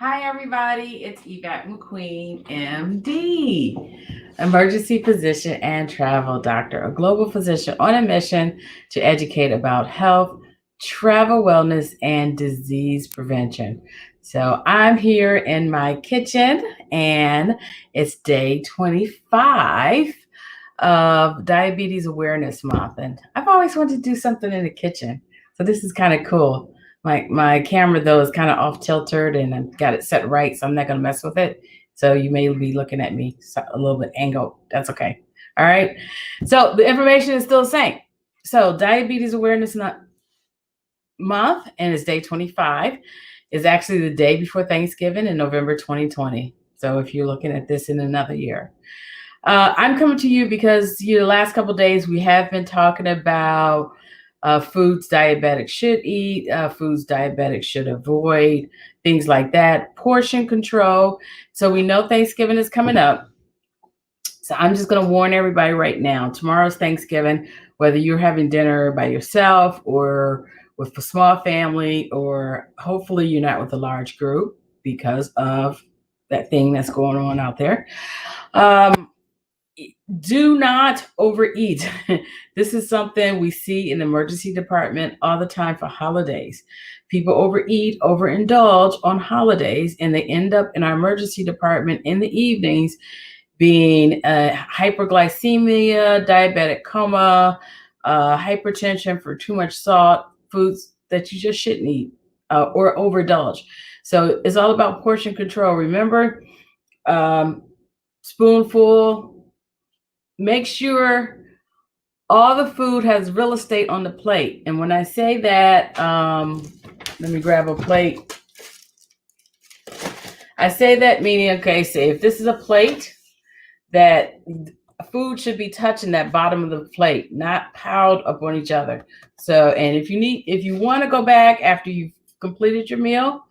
Hi, everybody. It's Yvette McQueen, MD, emergency physician and travel doctor, a global physician on a mission to educate about health, travel wellness, and disease prevention. So I'm here in my kitchen, and it's day 25 of Diabetes Awareness Month. And I've always wanted to do something in the kitchen. So this is kind of cool. My camera though is kind of off tilted and I've got it set right, so I'm not gonna mess with it. So you may be looking at me a little bit angled. That's okay. All right. So the information is still the same. So Diabetes Awareness Month, and it's day 25, is actually the day before Thanksgiving in November 2020. So if you're looking at this in another year. I'm coming to you because the last couple of days we have been talking about foods diabetics should eat, foods diabetics should avoid, things like that, portion control. So we know Thanksgiving is coming up. So I'm just going to warn everybody right now. Tomorrow's Thanksgiving, whether you're having dinner by yourself or with a small family, or hopefully you're not with a large group because of that thing that's going on out there. Um, do not overeat. This is something we see in the emergency department all the time for holidays. People overeat, overindulge on holidays, and they end up in our emergency department in the evenings being hyperglycemia, diabetic coma, hypertension for too much salt, foods that you just shouldn't eat or overindulge. So it's all about portion control. Remember, spoonful. Make sure all the food has real estate on the plate. And when I say that, let me grab a plate. I say that meaning, okay, say if this is a plate, that food should be touching that bottom of the plate, not piled up on each other. So, and if you want to go back after you've completed your meal,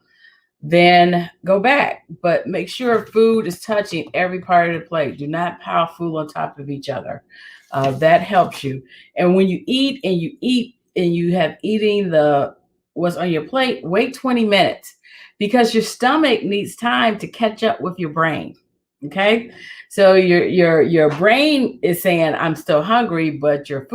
then go back. But make sure food is touching every part of the plate. Do not pile food on top of each other. That helps you. And when you eat and you have eating what's on your plate, wait 20 minutes because your stomach needs time to catch up with your brain. Okay, so your brain is saying I'm still hungry, but your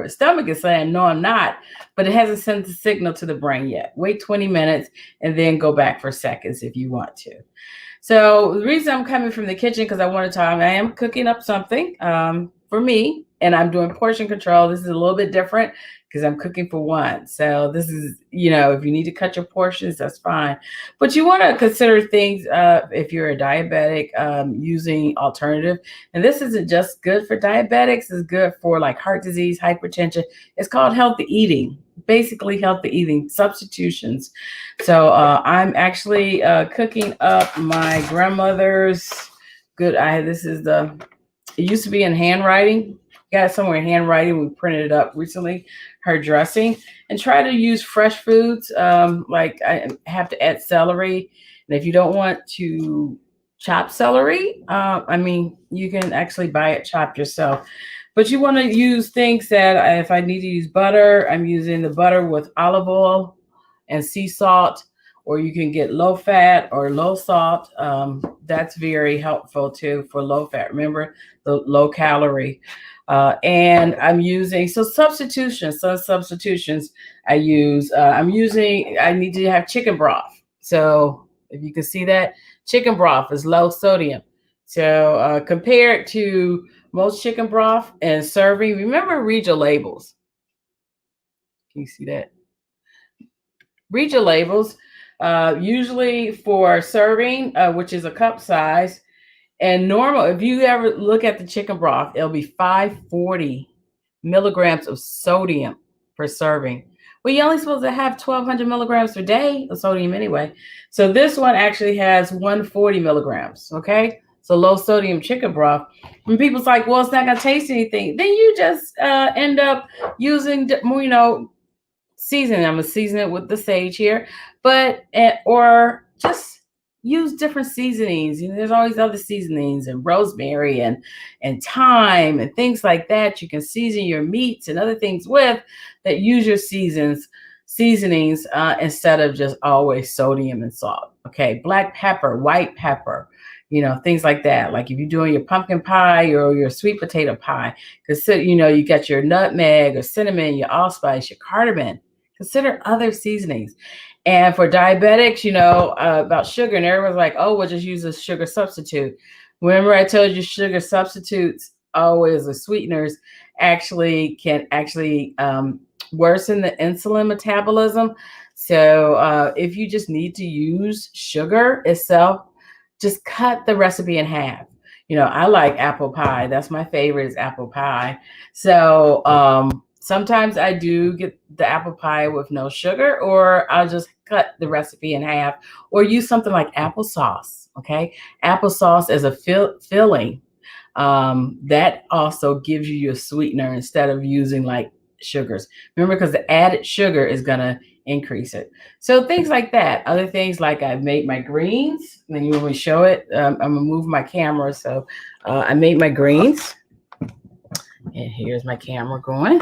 stomach is saying no, I'm not, but it hasn't sent the signal to the brain yet. Wait 20 minutes and then go back for seconds if you want to. So the reason I'm coming from the kitchen because I want to talk. I am cooking up something for me, and I'm doing portion control. This is a little bit different because I'm cooking for one. So this is, if you need to cut your portions, that's fine. But you want to consider things if you're a diabetic, using alternative. And this isn't just good for diabetics, it's good for like heart disease, hypertension. It's called healthy eating, basically healthy eating substitutions. So I'm actually cooking up my grandmother's this is it used to be in handwriting. Got it somewhere in handwriting. We printed it up recently. Her dressing, and try to use fresh foods. Like I have to add celery, and if you don't want to chop celery, you can actually buy it chopped yourself. But you want to use things that if I need to use butter, I'm using the butter with olive oil and sea salt, or you can get low fat or low salt. That's very helpful too for low fat. Remember the low calorie. And I'm using substitutions. Some substitutions I use. I need to have chicken broth. So if you can see that, chicken broth is low sodium. So compared to most chicken broth and serving, remember read your labels. Can you see that? Read your labels. Usually for serving, which is a cup size, and normal, if you ever look at the chicken broth, it'll be 540 milligrams of sodium per serving. Well, you're only supposed to have 1,200 milligrams per day of sodium anyway. So this one actually has 140 milligrams, okay? So low sodium chicken broth. When people's like, well, it's not going to taste anything, then you just end up using, seasoning. I'm going to season it with the sage here, or just use different seasonings. There's always other seasonings and rosemary and thyme and things like that. You can season your meats and other things with that. Use your seasons. seasonings instead of just always sodium and salt. Okay, black pepper, white pepper, things like that. Like if you're doing your pumpkin pie or your sweet potato pie, consider, you got your nutmeg or cinnamon, your allspice, your cardamom. Consider other seasonings. And for diabetics, about sugar, and everyone's like, oh, we'll just use a sugar substitute. Remember, I told you sugar substitutes, always the sweeteners, can worsen the insulin metabolism. So if you just need to use sugar itself, just cut the recipe in half. I like apple pie. That's my favorite, is apple pie. So sometimes I do get the apple pie with no sugar, or I'll just cut the recipe in half, or use something like applesauce. Okay, applesauce as a filling. That also gives you your sweetener instead of using like sugars. Remember, because the added sugar is going to increase it. So things like that. Other things like I've made my greens. Then you want me to show it? I'm going to move my camera. So I made my greens. And here's my camera going.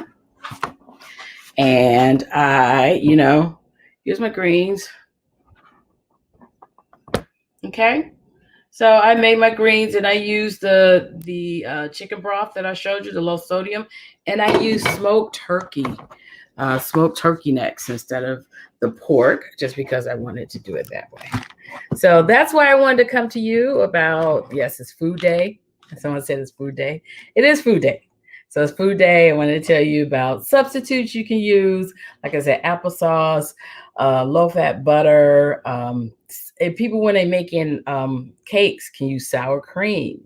And here's my greens. Okay. So I made my greens, and I used the chicken broth that I showed you, the low sodium, and I used smoked turkey necks instead of the pork, just because I wanted to do it that way. So that's why I wanted to come to you about, yes, it's food day. Someone said it's food day. It is food day. So it's food day. I wanted to tell you about substitutes you can use. Like I said, applesauce, low-fat butter. And people, when they're making cakes, can use sour cream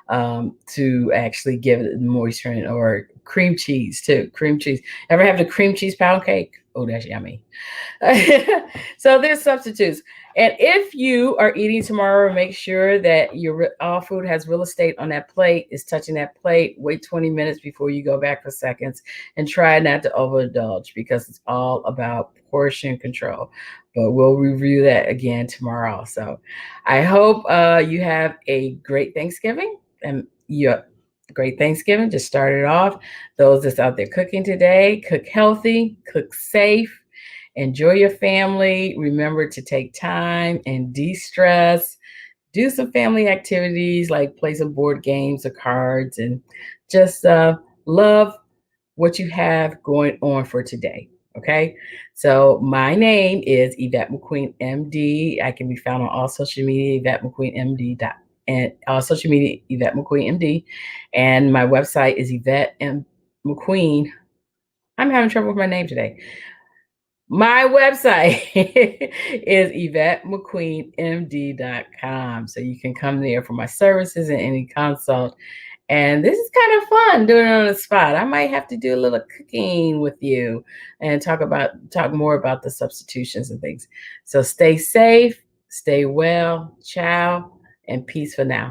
to actually give it moisture, or cream cheese too. Cream cheese. Ever have the cream cheese pound cake? Oh, that's yummy. So there's substitutes. And if you are eating tomorrow, make sure that all food has real estate on that plate, is touching that plate. Wait 20 minutes before you go back for seconds, and try not to overindulge, because it's all about portion control. But we'll review that again tomorrow. So I hope you have a great Thanksgiving. And great Thanksgiving. Just started off. Those that's out there cooking today, cook healthy, cook safe. Enjoy your family. Remember to take time and de-stress. Do some family activities like play some board games or cards, and just love what you have going on for today. Okay. So my name is Yvette McQueen, MD. I can be found on all social media, Yvette McQueen, MD. And all social media, Yvette McQueen, MD. And my website is Yvette M. McQueen. I'm having trouble with my name today. My website is YvetteMcQueenMD.com. So you can come there for my services and any consult. And this is kind of fun doing it on the spot. I might have to do a little cooking with you and talk more about the substitutions and things. So stay safe, stay well, ciao, and peace for now.